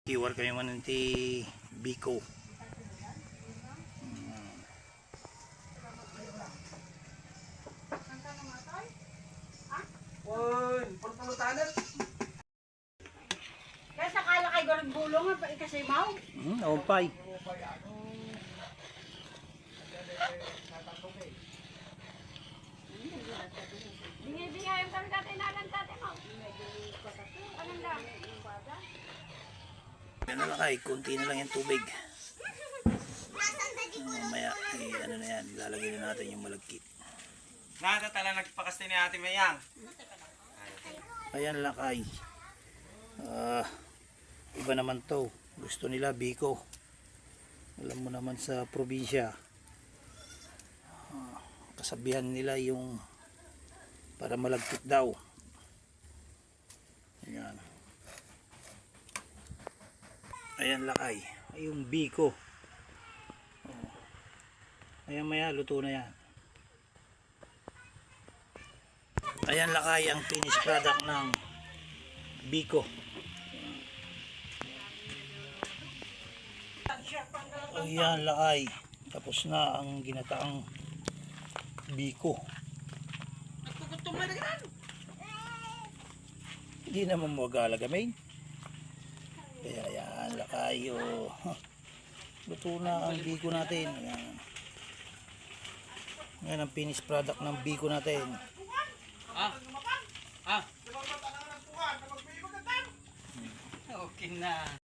Iwar kayo man ti Biko. Oy, pulpulutanat. Kaya sakala kay gorong bulong pa kasi mau. Umpay. Bingi-bingi yung kami dati nalang dati mau. Anong lang? Yan na lang ay, konti na lang yung tubig. Mamaya, ano na yan, ilalagay na natin yung malagkit. Natatala nagpakasti ni Ate Mayang. Ayan lang ay. Iba naman to. Gusto nila Biko. Alam mo naman sa probinsya. Kasabihan nila yung para malagkit daw. Ayan. Ayan lakay. Ay yung Biko. Ayan maya, luto na yan. Ayan lakay ang finished product ng Biko. Ayan lakay. Tapos na ang ginataang Biko. Hindi naman mo galagamin. Kaya ayan lakay. Luto na ang Biko natin. Ayan. Ayan ang finished product ng Biko natin. Okay na.